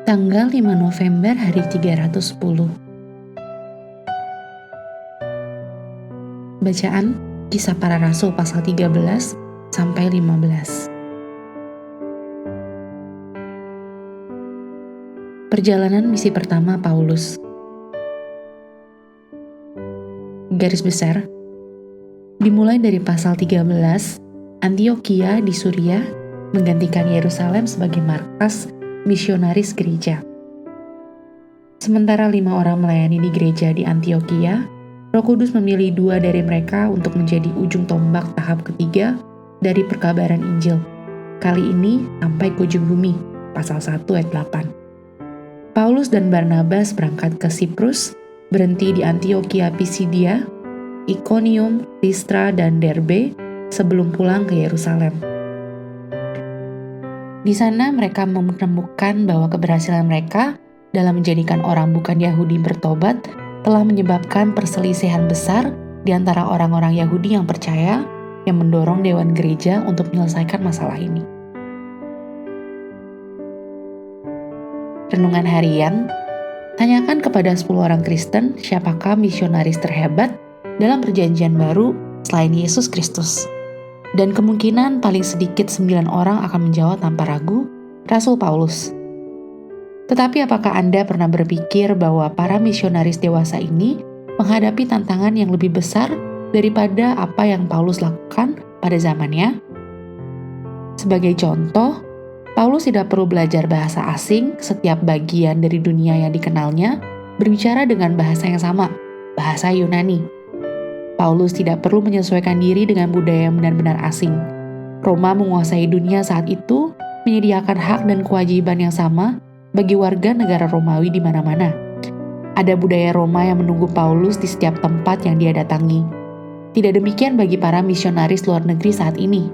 Tanggal 5 November hari 310. Bacaan Kisah Para Rasul pasal 13 sampai 15. Perjalanan misi pertama Paulus. Garis besar, dimulai dari pasal 13, Antiokhia di Suriah menggantikan Yerusalem sebagai markas misionaris gereja. Sementara 5 orang melayani di gereja di Antiokhia, Roh Kudus memilih 2 dari mereka untuk menjadi ujung tombak tahap ketiga dari perkabaran Injil. Kali ini sampai ke ujung bumi, pasal 1 ayat 8. Paulus dan Barnabas berangkat ke Siprus, berhenti di Antiokhia Pisidia, Ikonium, Listra, dan Derbe sebelum pulang ke Yerusalem. Di sana mereka menemukan bahwa keberhasilan mereka dalam menjadikan orang bukan Yahudi bertobat telah menyebabkan perselisihan besar di antara orang-orang Yahudi yang percaya yang mendorong dewan gereja untuk menyelesaikan masalah ini. Renungan harian, tanyakan kepada 10 orang Kristen siapakah misionaris terhebat dalam perjanjian baru selain Yesus Kristus. Dan kemungkinan paling sedikit 9 orang akan menjawab tanpa ragu, Rasul Paulus. Tetapi apakah Anda pernah berpikir bahwa para misionaris dewasa ini menghadapi tantangan yang lebih besar daripada apa yang Paulus lakukan pada zamannya? Sebagai contoh, Paulus tidak perlu belajar bahasa asing setiap bagian dari dunia yang dikenalnya berbicara dengan bahasa yang sama, bahasa Yunani. Paulus tidak perlu menyesuaikan diri dengan budaya yang benar-benar asing. Roma menguasai dunia saat itu, menyediakan hak dan kewajiban yang sama bagi warga negara Romawi di mana-mana. Ada budaya Roma yang menunggu Paulus di setiap tempat yang dia datangi. Tidak demikian bagi para misionaris luar negeri saat ini.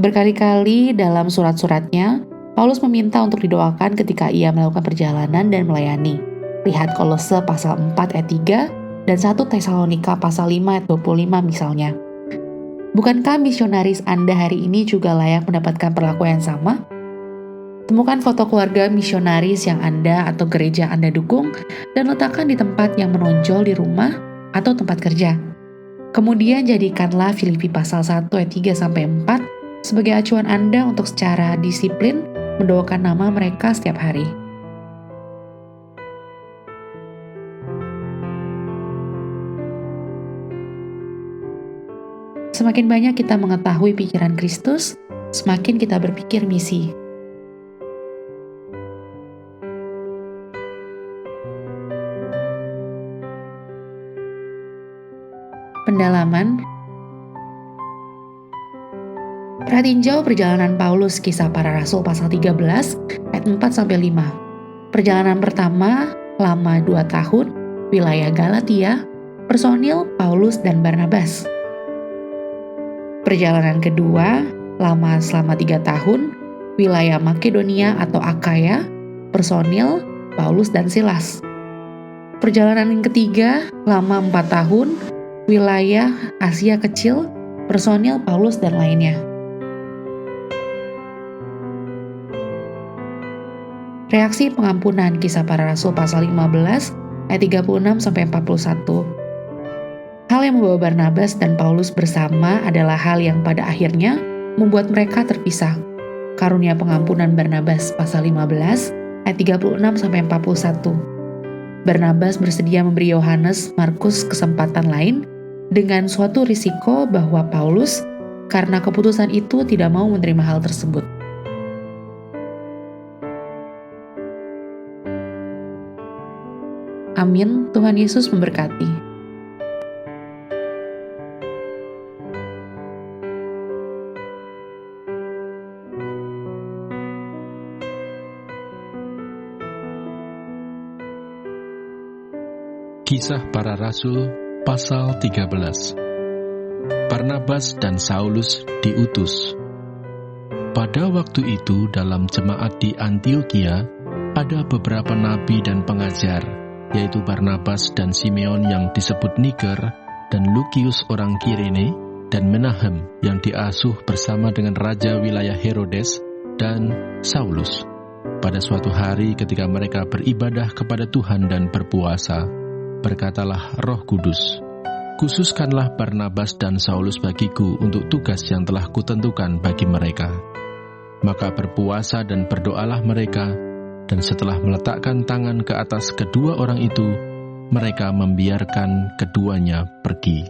Berkali-kali dalam surat-suratnya, Paulus meminta untuk didoakan ketika ia melakukan perjalanan dan melayani. Lihat Kolose pasal 4 ayat 3, dan 1 Tesalonika pasal 5 ayat 25 misalnya. Bukankah misionaris Anda hari ini juga layak mendapatkan perlakuan yang sama? Temukan foto keluarga misionaris yang Anda atau gereja Anda dukung dan letakkan di tempat yang menonjol di rumah atau tempat kerja. Kemudian jadikanlah Filipi pasal 1 ayat 3-4 sebagai acuan Anda untuk secara disiplin mendoakan nama mereka setiap hari. Semakin banyak kita mengetahui pikiran Kristus, semakin kita berpikir misi. Pendalaman. Perhatiin jauh perjalanan Paulus, Kisah Para Rasul pasal 13 ayat 4-5. Perjalanan pertama, lama 2 tahun, wilayah Galatia, personil Paulus dan Barnabas. Perjalanan kedua, lama selama 3 tahun, wilayah Makedonia atau Akaya, personil Paulus dan Silas. Perjalanan yang ketiga, lama 4 tahun, wilayah Asia Kecil, personil Paulus dan lainnya. Reaksi pengampunan, Kisah Para Rasul pasal 15 ayat 36-41. Hal yang membawa Barnabas dan Paulus bersama adalah hal yang pada akhirnya membuat mereka terpisah. Karunia pengampunan Barnabas pasal 15 ayat 36-41. Barnabas bersedia memberi Yohanes Markus kesempatan lain dengan suatu risiko bahwa Paulus karena keputusan itu tidak mau menerima hal tersebut. Amin. Tuhan Yesus memberkati. Kisah Para Rasul pasal 13. Barnabas dan Saulus diutus. Pada waktu itu dalam jemaat di Antiokhia ada beberapa nabi dan pengajar, yaitu Barnabas dan Simeon yang disebut Niger, dan Lukius orang Kirene, dan Menahem yang diasuh bersama dengan raja wilayah Herodes, dan Saulus. pada suatu hari ketika mereka beribadah kepada Tuhan dan berpuasa, berkatalah Roh Kudus, "Khususkanlah Barnabas dan Saulus bagiku untuk tugas yang telah kutentukan bagi mereka." Maka berpuasa dan berdoalah mereka, dan setelah meletakkan tangan ke atas kedua orang itu, mereka membiarkan keduanya pergi.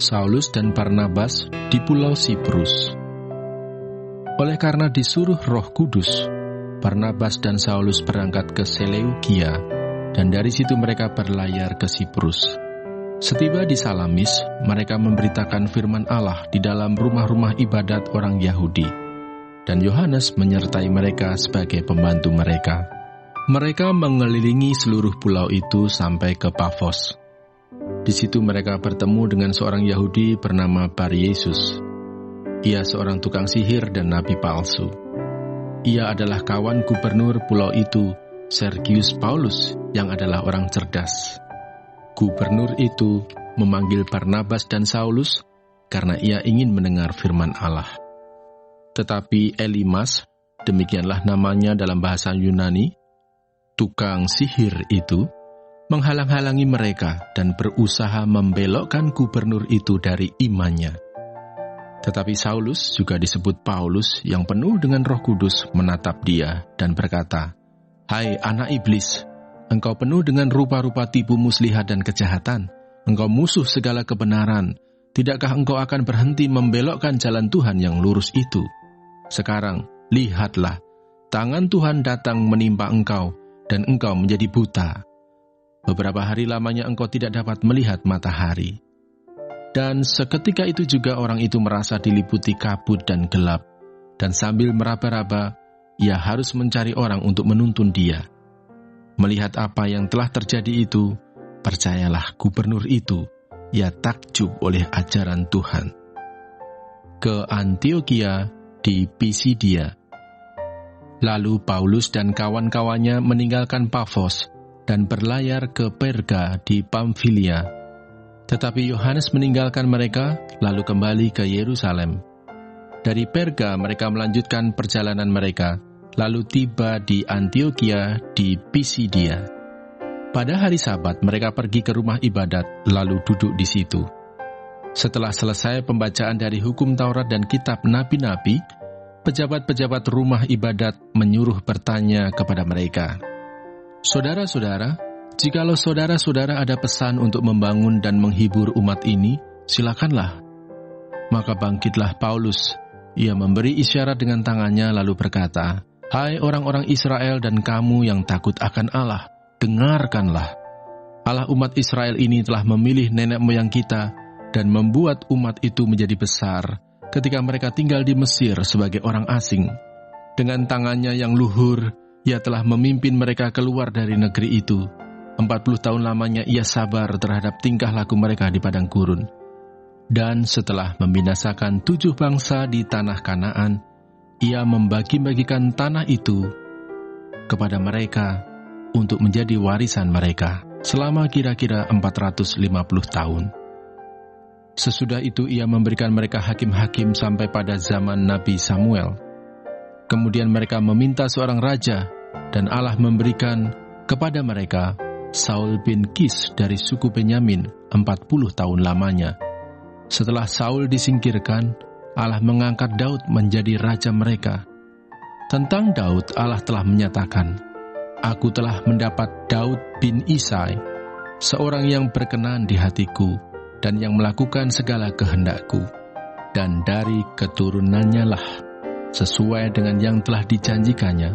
Saulus dan Barnabas di Pulau Siprus. Oleh karena disuruh Roh Kudus, Barnabas dan Saulus berangkat ke Seleukia, dan dari situ mereka berlayar ke Siprus. Setiba di Salamis, mereka memberitakan firman Allah di dalam rumah-rumah ibadat orang Yahudi, dan Yohanes menyertai mereka sebagai pembantu mereka. Mereka mengelilingi seluruh pulau itu sampai ke Pafos. Di situ mereka bertemu dengan seorang Yahudi bernama Bar-Yesus. Ia seorang tukang sihir dan nabi palsu. Ia adalah kawan gubernur pulau itu, Sergius Paulus, yang adalah orang cerdas. Gubernur itu memanggil Barnabas dan Saulus karena ia ingin mendengar firman Allah. Tetapi Elimas, demikianlah namanya dalam bahasa Yunani, tukang sihir itu, menghalang-halangi mereka dan berusaha membelokkan gubernur itu dari imannya. Tetapi Saulus, juga disebut Paulus, yang penuh dengan Roh Kudus, menatap dia dan berkata, "Hai anak iblis, engkau penuh dengan rupa-rupa tipu muslihat dan kejahatan. Engkau musuh segala kebenaran. Tidakkah engkau akan berhenti membelokkan jalan Tuhan yang lurus itu? Sekarang, lihatlah, tangan Tuhan datang menimpa engkau, dan engkau menjadi buta. Beberapa hari lamanya engkau tidak dapat melihat matahari." Dan seketika itu juga orang itu merasa diliputi kabut dan gelap, dan sambil meraba-raba, ia harus mencari orang untuk menuntun dia. Melihat apa yang telah terjadi itu, percayalah gubernur itu, ia takjub oleh ajaran Tuhan. Ke Antiokia di Pisidia. Lalu Paulus dan kawan-kawannya meninggalkan Pafos dan berlayar ke Perga di Pamfilia. Tetapi Yohanes meninggalkan mereka, lalu kembali ke Yerusalem. Dari Perga mereka melanjutkan perjalanan mereka, lalu tiba di Antiokia di Pisidia. Pada hari Sabat mereka pergi ke rumah ibadat, lalu duduk di situ. Setelah selesai pembacaan dari hukum Taurat dan kitab nabi-nabi, pejabat-pejabat rumah ibadat menyuruh bertanya kepada mereka, "Saudara-saudara, jikalau saudara-saudara ada pesan untuk membangun dan menghibur umat ini, silakanlah." Maka bangkitlah Paulus. Ia memberi isyarat dengan tangannya lalu berkata, "Hai orang-orang Israel dan kamu yang takut akan Allah, dengarkanlah. Allah umat Israel ini telah memilih nenek moyang kita dan membuat umat itu menjadi besar ketika mereka tinggal di Mesir sebagai orang asing. Dengan tangannya yang luhur, ia telah memimpin mereka keluar dari negeri itu. 40 tahun lamanya ia sabar terhadap tingkah laku mereka di padang gurun. Dan setelah membinasakan 7 bangsa di tanah Kanaan, ia membagi-bagikan tanah itu kepada mereka untuk menjadi warisan mereka selama kira-kira 450 tahun. Sesudah itu ia memberikan mereka hakim-hakim sampai pada zaman Nabi Samuel. Kemudian mereka meminta seorang raja, dan Allah memberikan kepada mereka Saul bin Kis dari suku Benyamin 40 tahun lamanya. Setelah Saul disingkirkan, Allah mengangkat Daud menjadi raja mereka. Tentang Daud, Allah telah menyatakan, "Aku telah mendapat Daud bin Isai, seorang yang berkenan di hatiku, dan yang melakukan segala kehendakku. Dan dari keturunannya lah, sesuai dengan yang telah dijanjikannya,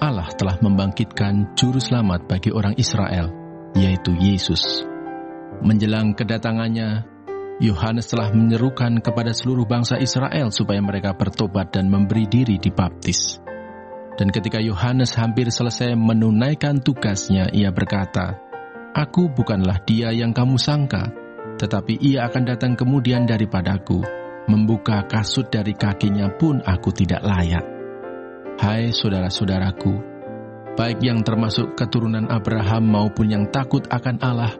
Allah telah membangkitkan juru selamat bagi orang Israel, yaitu Yesus." Menjelang kedatangannya, Yohanes telah menyerukan kepada seluruh bangsa Israel supaya mereka bertobat dan memberi diri dibaptis. Dan ketika Yohanes hampir selesai menunaikan tugasnya, ia berkata, "Aku bukanlah dia yang kamu sangka, tetapi ia akan datang kemudian daripadaku. Membuka kasut dari kakinya pun aku tidak layak." Hai saudara-saudaraku, baik yang termasuk keturunan Abraham maupun yang takut akan Allah,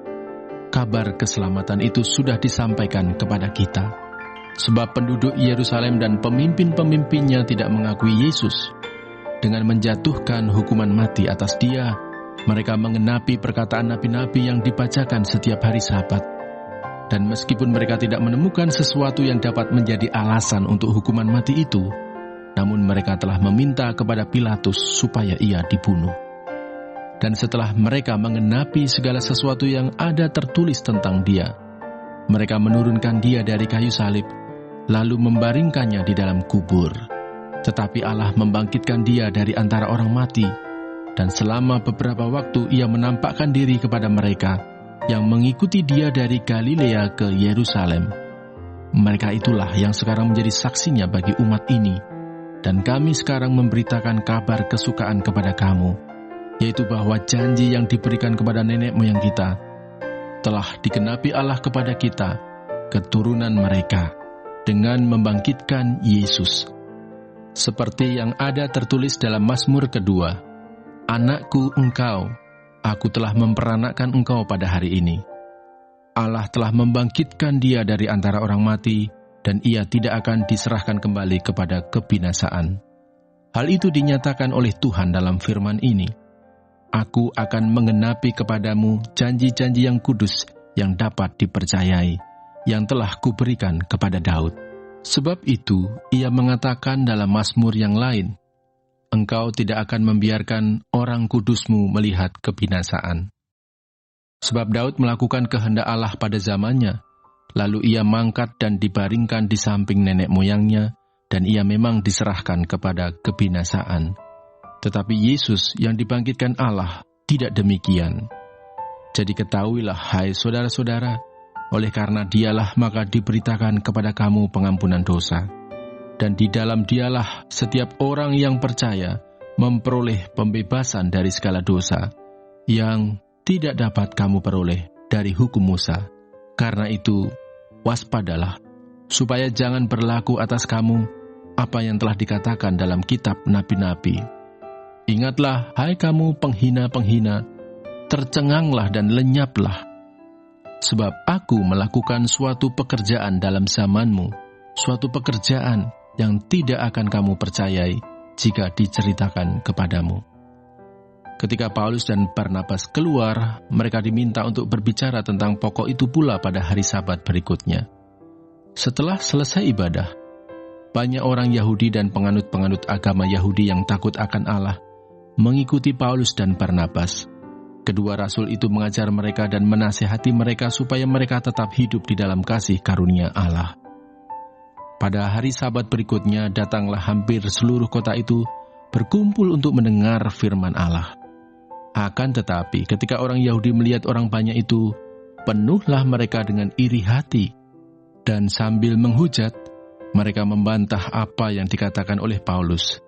kabar keselamatan itu sudah disampaikan kepada kita. Sebab penduduk Yerusalem dan pemimpin-pemimpinnya tidak mengakui Yesus. dengan menjatuhkan hukuman mati atas dia, mereka mengenapi perkataan nabi-nabi yang dibacakan setiap hari Sabat. Dan meskipun mereka tidak menemukan sesuatu yang dapat menjadi alasan untuk hukuman mati itu, namun mereka telah meminta kepada Pilatus supaya ia dibunuh. Dan setelah mereka mengenapi segala sesuatu yang ada tertulis tentang dia, mereka menurunkan dia dari kayu salib, lalu membaringkannya di dalam kubur. Tetapi Allah membangkitkan dia dari antara orang mati, dan selama beberapa waktu ia menampakkan diri kepada mereka yang mengikuti dia dari Galilea ke Yerusalem. Mereka itulah yang sekarang menjadi saksinya bagi umat ini, dan kami sekarang memberitakan kabar kesukaan kepada kamu, yaitu bahwa janji yang diberikan kepada nenek moyang kita telah digenapi Allah kepada kita, keturunan mereka, dengan membangkitkan Yesus. Seperti yang ada tertulis dalam Mazmur kedua, "Anakku engkau, aku telah memperanakkan engkau pada hari ini." Allah telah membangkitkan dia dari antara orang mati, dan ia tidak akan diserahkan kembali kepada kebinasaan. Hal itu dinyatakan oleh Tuhan dalam firman ini, "Aku akan mengenapi kepadamu janji-janji yang kudus yang dapat dipercayai, yang telah kuberikan kepada Daud." Sebab itu, ia mengatakan dalam Mazmur yang lain, "Engkau tidak akan membiarkan orang kudusmu melihat kebinasaan." Sebab Daud melakukan kehendak Allah pada zamannya, lalu ia mangkat dan dibaringkan di samping nenek moyangnya, dan ia memang diserahkan kepada kebinasaan. Tetapi Yesus yang dibangkitkan Allah tidak demikian. Jadi ketahuilah, hai saudara-saudara, oleh karena dialah maka diberitakan kepada kamu pengampunan dosa. Dan di dalam dialah setiap orang yang percaya memperoleh pembebasan dari segala dosa, yang tidak dapat kamu peroleh dari hukum Musa. Karena itu, waspadalah, supaya jangan berlaku atas kamu apa yang telah dikatakan dalam kitab nabi-nabi. Ingatlah, hai kamu penghina-penghina, tercenganglah dan lenyaplah. Sebab aku melakukan suatu pekerjaan dalam zamanmu, suatu pekerjaan yang tidak akan kamu percayai jika diceritakan kepadamu. Ketika Paulus dan Barnabas keluar, mereka diminta untuk berbicara tentang pokok itu pula pada hari Sabat berikutnya. Setelah selesai ibadah, banyak orang Yahudi dan penganut-penganut agama Yahudi yang takut akan Allah mengikuti Paulus dan Barnabas. Kedua rasul itu mengajar mereka dan menasihati mereka supaya mereka tetap hidup di dalam kasih karunia Allah. Pada hari Sabat berikutnya, datanglah hampir seluruh kota itu berkumpul untuk mendengar firman Allah. Akan tetapi, ketika orang Yahudi melihat orang banyak itu, penuhlah mereka dengan iri hati, dan sambil menghujat, mereka membantah apa yang dikatakan oleh Paulus.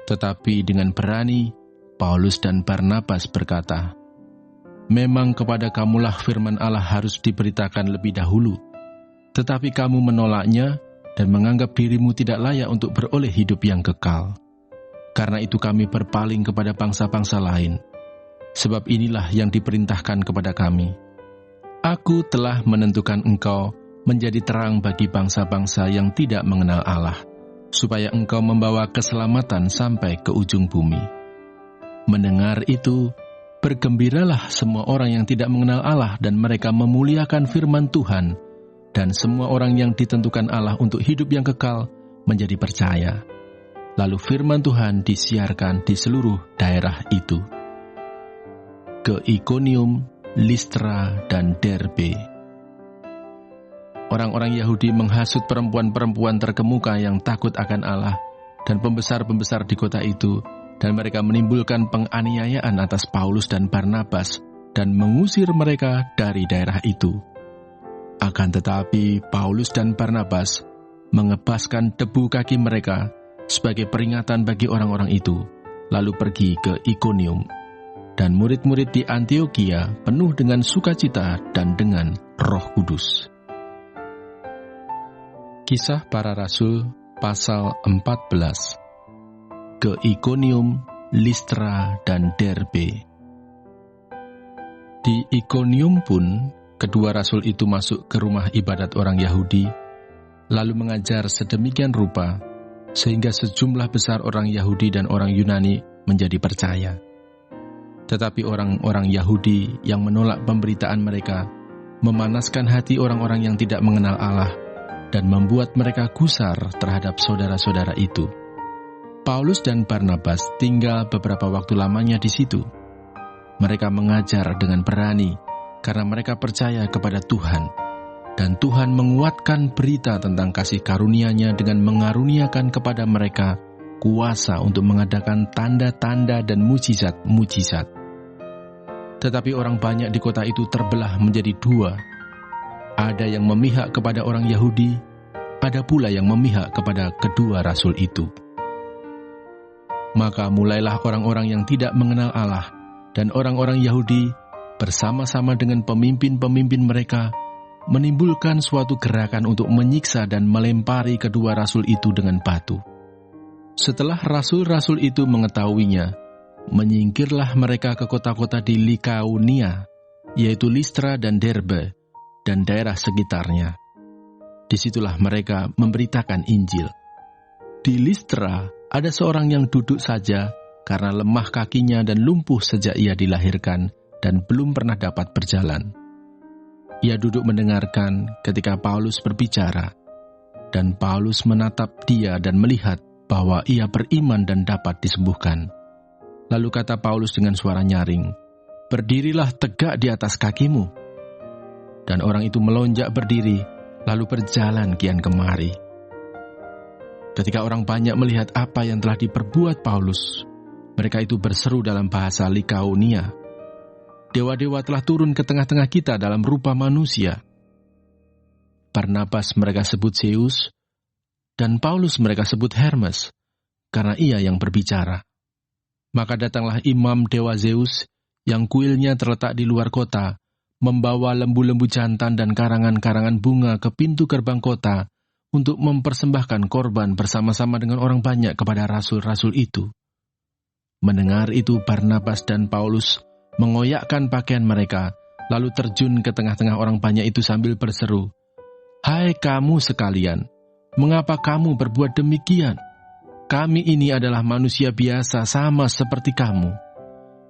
Tetapi dengan berani, Paulus dan Barnabas berkata, "Memang kepada kamulah firman Allah harus diberitakan lebih dahulu, tetapi kamu menolaknya dan menganggap dirimu tidak layak untuk beroleh hidup yang kekal. Karena itu kami berpaling kepada bangsa-bangsa lain, sebab inilah yang diperintahkan kepada kami. Aku telah menentukan engkau menjadi terang bagi bangsa-bangsa yang tidak mengenal Allah, supaya engkau membawa keselamatan sampai ke ujung bumi." Mendengar itu, bergembiralah semua orang yang tidak mengenal Allah dan mereka memuliakan firman Tuhan, dan semua orang yang ditentukan Allah untuk hidup yang kekal menjadi percaya. Lalu firman Tuhan disiarkan di seluruh daerah itu. Ke Ikonium, Listra, dan Derbe. Orang-orang Yahudi menghasut perempuan-perempuan terkemuka yang takut akan Allah dan pembesar-pembesar di kota itu, dan mereka menimbulkan penganiayaan atas Paulus dan Barnabas dan mengusir mereka dari daerah itu. Akan tetapi Paulus dan Barnabas mengebaskan debu kaki mereka sebagai peringatan bagi orang-orang itu, lalu pergi ke Ikonium. Dan murid-murid di Antiokhia penuh dengan sukacita dan dengan Roh Kudus. Kisah Para Rasul pasal 14. Ke Ikonium, Listra, dan Derbe. Di Ikonium pun, kedua rasul itu masuk ke rumah ibadat orang Yahudi, lalu mengajar sedemikian rupa, sehingga sejumlah besar orang Yahudi dan orang Yunani menjadi percaya. Tetapi orang-orang Yahudi yang menolak pemberitaan mereka memanaskan hati orang-orang yang tidak mengenal Allah dan membuat mereka gusar terhadap saudara-saudara itu. Paulus dan Barnabas tinggal beberapa waktu lamanya di situ. Mereka mengajar dengan berani karena mereka percaya kepada Tuhan, dan Tuhan menguatkan berita tentang kasih karunia-Nya dengan mengaruniakan kepada mereka kuasa untuk mengadakan tanda-tanda dan mujizat-mujizat. Tetapi orang banyak di kota itu terbelah menjadi dua. Ada yang memihak kepada orang Yahudi, ada pula yang memihak kepada kedua rasul itu. Maka mulailah orang-orang yang tidak mengenal Allah dan orang-orang Yahudi bersama-sama dengan pemimpin-pemimpin mereka menimbulkan suatu gerakan untuk menyiksa dan melempari kedua rasul itu dengan batu. Setelah rasul-rasul itu mengetahuinya, menyingkirlah mereka ke kota-kota di Likaonia, yaitu Listra dan Derbe, dan daerah sekitarnya. Disitulah mereka memberitakan Injil. Di Listra ada seorang yang duduk saja karena lemah kakinya dan lumpuh sejak ia dilahirkan dan belum pernah dapat berjalan. Ia duduk mendengarkan ketika Paulus berbicara, dan Paulus menatap dia dan melihat bahwa ia beriman dan dapat disembuhkan. Lalu kata Paulus dengan suara nyaring, "Berdirilah tegak di atas kakimu." Dan orang itu melonjak berdiri, lalu berjalan kian kemari. Ketika orang banyak melihat apa yang telah diperbuat Paulus, mereka itu berseru dalam bahasa Likaonia, "Dewa-dewa telah turun ke tengah-tengah kita dalam rupa manusia." Barnabas mereka sebut Zeus, dan Paulus mereka sebut Hermes, karena ia yang berbicara. Maka datanglah imam dewa Zeus, yang kuilnya terletak di luar kota, membawa lembu-lembu jantan dan karangan-karangan bunga ke pintu gerbang kota untuk mempersembahkan korban bersama-sama dengan orang banyak kepada rasul-rasul itu. Mendengar itu, Barnabas dan Paulus mengoyakkan pakaian mereka, lalu terjun ke tengah-tengah orang banyak itu sambil berseru, "Hai kamu sekalian, mengapa kamu berbuat demikian? Kami ini adalah manusia biasa sama seperti kamu.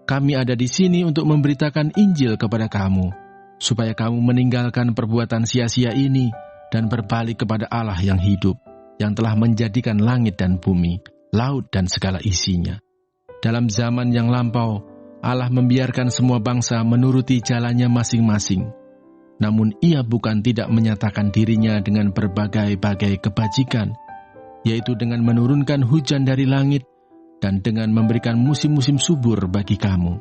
Kami ada di sini untuk memberitakan Injil kepada kamu, supaya kamu meninggalkan perbuatan sia-sia ini dan berbalik kepada Allah yang hidup, yang telah menjadikan langit dan bumi, laut dan segala isinya. Dalam zaman yang lampau, Allah membiarkan semua bangsa menuruti jalannya masing-masing. Namun ia bukan tidak menyatakan dirinya dengan berbagai-bagai kebajikan, yaitu dengan menurunkan hujan dari langit dan dengan memberikan musim-musim subur bagi kamu.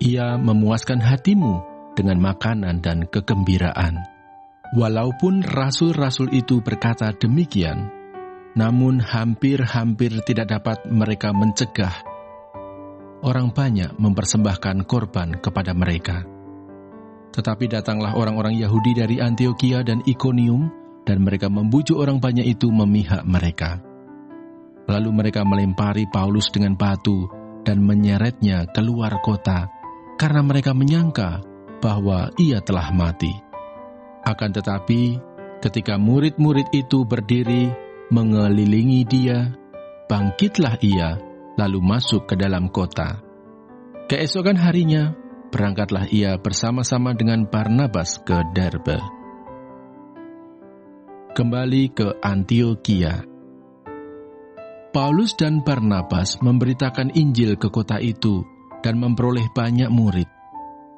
Ia memuaskan hatimu dengan makanan dan kegembiraan." Walaupun rasul-rasul itu berkata demikian, namun hampir-hampir tidak dapat mereka mencegah orang banyak mempersembahkan korban kepada mereka. Tetapi datanglah orang-orang Yahudi dari Antiokhia dan Ikonium, dan mereka membujuk orang banyak itu memihak mereka. Lalu mereka melempari Paulus dengan batu dan menyeretnya keluar kota, karena mereka menyangka bahwa ia telah mati. Akan tetapi, ketika murid-murid itu berdiri mengelilingi dia, bangkitlah ia, lalu masuk ke dalam kota. Keesokan harinya, berangkatlah ia bersama-sama dengan Barnabas ke Derbe. Kembali ke Antiokhia. Paulus dan Barnabas memberitakan Injil ke kota itu dan memperoleh banyak murid.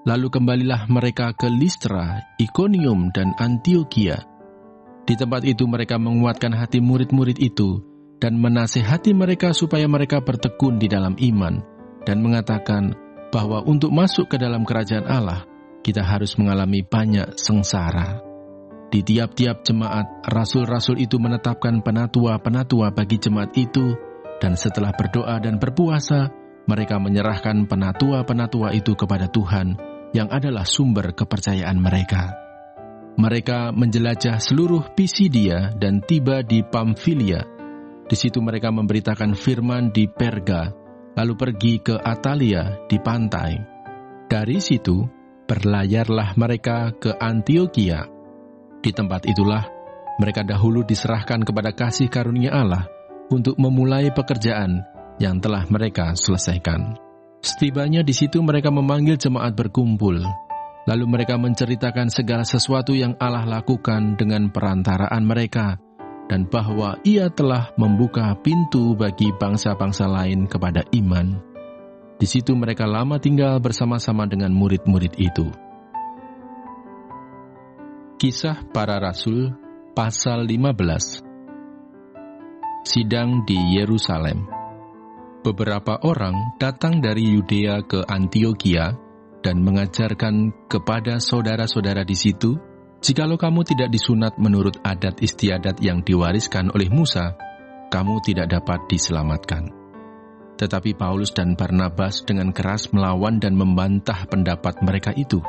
Lalu kembalilah mereka ke Listra, Ikonium, dan Antiokhia. Di tempat itu mereka menguatkan hati murid-murid itu dan menasihati mereka supaya mereka bertekun di dalam iman dan mengatakan bahwa untuk masuk ke dalam kerajaan Allah, kita harus mengalami banyak sengsara. Di tiap-tiap jemaat, rasul-rasul itu menetapkan penatua-penatua bagi jemaat itu, dan setelah berdoa dan berpuasa, mereka menyerahkan penatua-penatua itu kepada Tuhan, yang adalah sumber kepercayaan mereka. Mereka menjelajah seluruh Pisidia dan tiba di Pamfilia. Di situ mereka memberitakan firman di Perga, lalu pergi ke Atalia di pantai. Dari situ, berlayarlah mereka ke Antiokhia. Di tempat itulah, mereka dahulu diserahkan kepada kasih karunia Allah untuk memulai pekerjaan yang telah mereka selesaikan. Setibanya di situ mereka memanggil jemaat berkumpul. Lalu mereka menceritakan segala sesuatu yang Allah lakukan dengan perantaraan mereka, dan bahwa Ia telah membuka pintu bagi bangsa-bangsa lain kepada iman. Di situ mereka lama tinggal bersama-sama dengan murid-murid itu. Kisah Para Rasul, pasal 15. Sidang di Yerusalem. Beberapa orang datang dari Yudea ke Antiokhia dan mengajarkan kepada saudara-saudara di situ, jikalau kamu tidak disunat menurut adat istiadat yang diwariskan oleh Musa, kamu tidak dapat diselamatkan. Tetapi Paulus dan Barnabas dengan keras melawan dan membantah pendapat mereka itu.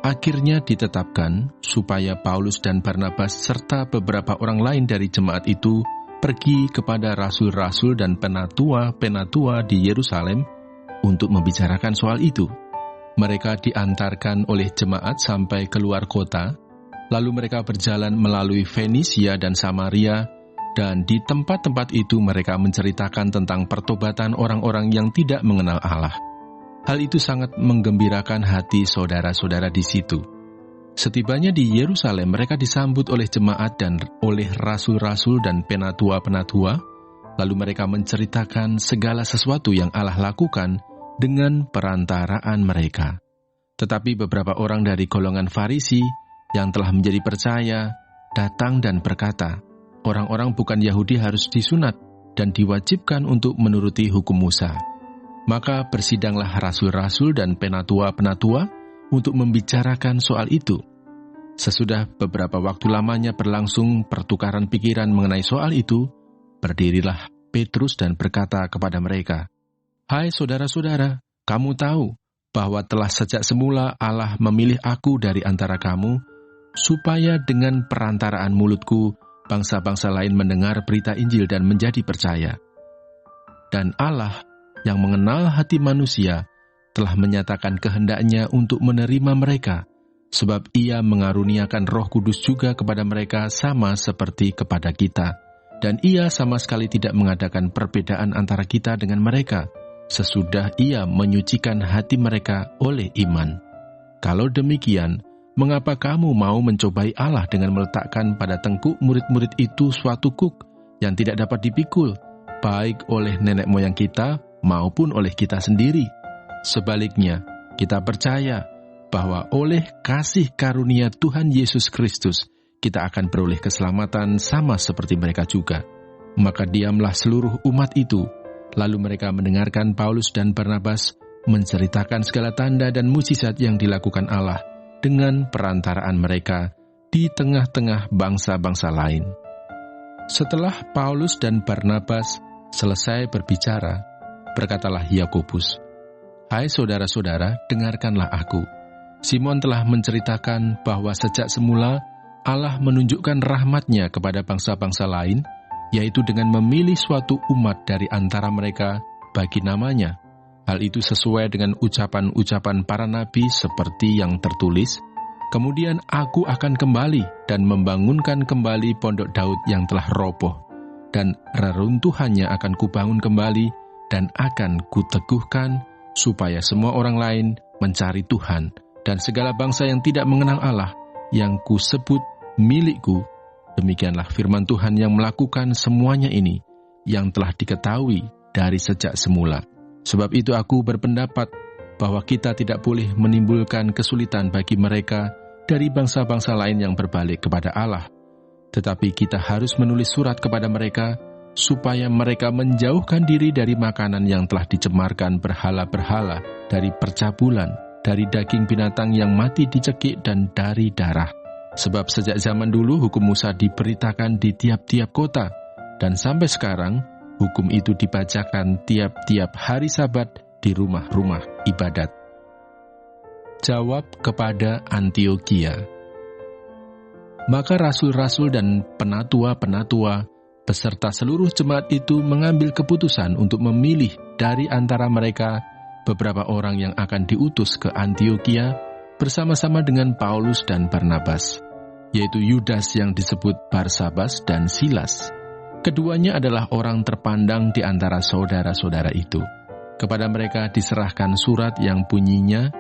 Akhirnya ditetapkan supaya Paulus dan Barnabas serta beberapa orang lain dari jemaat itu pergi kepada rasul-rasul dan penatua-penatua di Yerusalem untuk membicarakan soal itu. Mereka diantarkan oleh jemaat sampai keluar kota, lalu mereka berjalan melalui Fenisia dan Samaria, dan di tempat-tempat itu mereka menceritakan tentang pertobatan orang-orang yang tidak mengenal Allah. Hal itu sangat menggembirakan hati saudara-saudara di situ. Setibanya di Yerusalem, mereka disambut oleh jemaat dan oleh rasul-rasul dan penatua-penatua, lalu mereka menceritakan segala sesuatu yang Allah lakukan dengan perantaraan mereka. Tetapi beberapa orang dari golongan Farisi yang telah menjadi percaya datang dan berkata, orang-orang bukan Yahudi harus disunat dan diwajibkan untuk menuruti hukum Musa. Maka bersidanglah rasul-rasul dan penatua-penatua untuk membicarakan soal itu. Sesudah beberapa waktu lamanya berlangsung pertukaran pikiran mengenai soal itu, berdirilah Petrus dan berkata kepada mereka, "Hai saudara-saudara, kamu tahu bahwa telah sejak semula Allah memilih aku dari antara kamu, supaya dengan perantaraan mulutku, bangsa-bangsa lain mendengar berita Injil dan menjadi percaya. Dan Allah yang mengenal hati manusia telah menyatakan kehendaknya untuk menerima mereka, sebab Ia mengaruniakan Roh Kudus juga kepada mereka sama seperti kepada kita. Dan Ia sama sekali tidak mengadakan perbedaan antara kita dengan mereka, sesudah Ia menyucikan hati mereka oleh iman. Kalau demikian, mengapa kamu mau mencobai Allah dengan meletakkan pada tengkuk murid-murid itu suatu kuk yang tidak dapat dipikul, baik oleh nenek moyang kita maupun oleh kita sendiri? Sebaliknya, kita percaya bahwa oleh kasih karunia Tuhan Yesus Kristus, kita akan beroleh keselamatan sama seperti mereka juga. Maka diamlah seluruh umat itu. Lalu mereka mendengarkan Paulus dan Barnabas menceritakan segala tanda dan mukjizat yang dilakukan Allah dengan perantaraan mereka di tengah-tengah bangsa-bangsa lain. Setelah Paulus dan Barnabas selesai berbicara, berkatalah Yakobus, "Hai saudara-saudara, dengarkanlah aku. Simon telah menceritakan bahwa sejak semula Allah menunjukkan rahmat-Nya kepada bangsa-bangsa lain, yaitu dengan memilih suatu umat dari antara mereka bagi namanya. Hal itu sesuai dengan ucapan-ucapan para nabi seperti yang tertulis, kemudian aku akan kembali dan membangunkan kembali pondok Daud yang telah roboh, dan reruntuhannya akan kubangun kembali dan akan kuteguhkan, supaya semua orang lain mencari Tuhan, dan segala bangsa yang tidak mengenal Allah, yang kusebut milikku." Demikianlah firman Tuhan yang melakukan semuanya ini, yang telah diketahui dari sejak semula. Sebab itu aku berpendapat bahwa kita tidak boleh menimbulkan kesulitan bagi mereka dari bangsa-bangsa lain yang berbalik kepada Allah. Tetapi kita harus menulis surat kepada mereka, supaya mereka menjauhkan diri dari makanan yang telah dicemarkan berhala-berhala, dari percabulan, dari daging binatang yang mati dicekik, dan dari darah. Sebab sejak zaman dulu hukum Musa diberitakan di tiap-tiap kota, dan sampai sekarang hukum itu dibacakan tiap-tiap hari Sabat di rumah-rumah ibadat. Jawab kepada Antiokhia. Maka rasul-rasul dan penatua-penatua beserta seluruh jemaat itu mengambil keputusan untuk memilih dari antara mereka beberapa orang yang akan diutus ke Antiokhia bersama-sama dengan Paulus dan Barnabas, yaitu Yudas yang disebut Barsabas dan Silas. Keduanya adalah orang terpandang di antara saudara-saudara itu. Kepada mereka diserahkan surat yang bunyinya,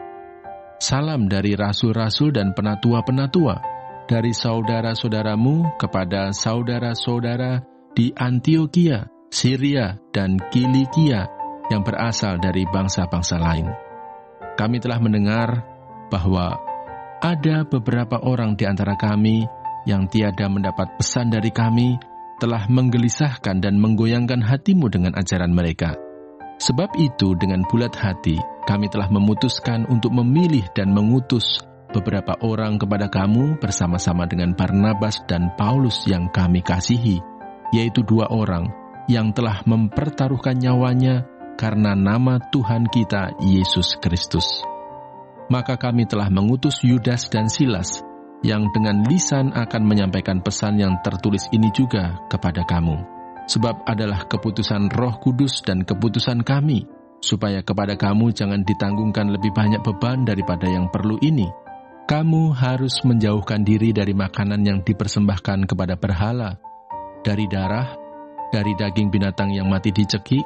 "Salam dari rasul-rasul dan penatua-penatua, dari saudara-saudaramu kepada saudara-saudara di Antiokhia, Syria, dan Kilikia yang berasal dari bangsa-bangsa lain. Kami telah mendengar bahwa ada beberapa orang di antara kami yang tiada mendapat pesan dari kami, telah menggelisahkan dan menggoyangkan hatimu dengan ajaran mereka. Sebab itu dengan bulat hati kami telah memutuskan untuk memilih dan mengutus beberapa orang kepada kamu bersama-sama dengan Barnabas dan Paulus yang kami kasihi, yaitu 2 orang yang telah mempertaruhkan nyawanya karena nama Tuhan kita Yesus Kristus. Maka kami telah mengutus Yudas dan Silas yang dengan lisan akan menyampaikan pesan yang tertulis ini juga kepada kamu. Sebab adalah keputusan Roh Kudus dan keputusan kami, supaya kepada kamu jangan ditanggungkan lebih banyak beban daripada yang perlu ini. Kamu harus menjauhkan diri dari makanan yang dipersembahkan kepada berhala, dari darah, dari daging binatang yang mati dicekik,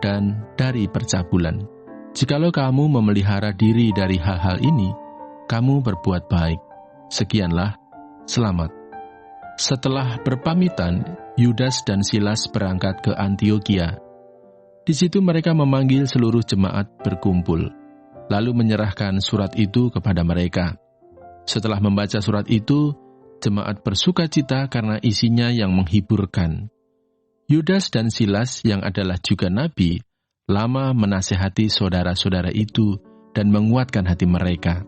dan dari percabulan. Jikalau kamu memelihara diri dari hal-hal ini, kamu berbuat baik. Sekianlah, selamat." Setelah berpamitan, Yudas dan Silas berangkat ke Antiokhia. Di situ mereka memanggil seluruh jemaat berkumpul, lalu menyerahkan surat itu kepada mereka. Setelah membaca surat itu, jemaat bersukacita karena isinya yang menghiburkan. Yudas dan Silas yang adalah juga nabi, lama menasihati saudara-saudara itu dan menguatkan hati mereka.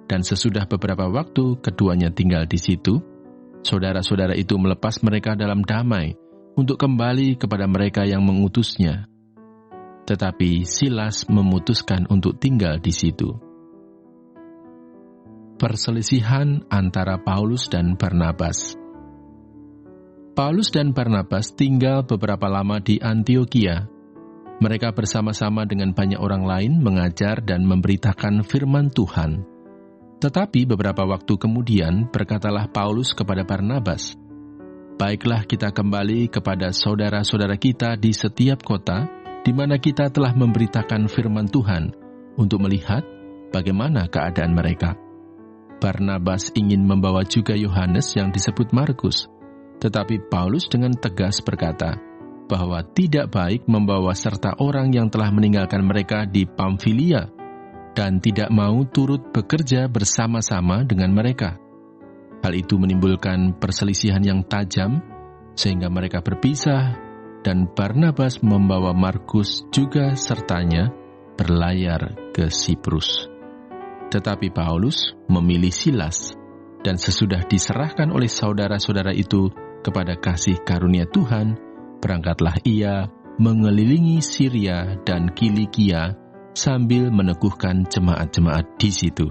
Dan sesudah beberapa waktu keduanya tinggal di situ, saudara-saudara itu melepas mereka dalam damai untuk kembali kepada mereka yang mengutusnya. Tetapi Silas memutuskan untuk tinggal di situ. Perselisihan antara Paulus dan Barnabas. Paulus dan Barnabas tinggal beberapa lama di Antiokhia. Mereka bersama-sama dengan banyak orang lain mengajar dan memberitakan firman Tuhan. Tetapi beberapa waktu kemudian berkatalah Paulus kepada Barnabas, "Baiklah kita kembali kepada saudara-saudara kita di setiap kota, di mana kita telah memberitakan firman Tuhan, untuk melihat bagaimana keadaan mereka." Barnabas ingin membawa juga Yohanes yang disebut Markus, tetapi Paulus dengan tegas berkata bahwa tidak baik membawa serta orang yang telah meninggalkan mereka di Pamfilia, dan tidak mau turut bekerja bersama-sama dengan mereka. Hal itu menimbulkan perselisihan yang tajam, sehingga mereka berpisah, dan Barnabas membawa Markus juga sertanya berlayar ke Siprus. Tetapi Paulus memilih Silas, dan sesudah diserahkan oleh saudara-saudara itu kepada kasih karunia Tuhan, berangkatlah ia mengelilingi Syria dan Kilikia, sambil meneguhkan jemaat-jemaat di situ.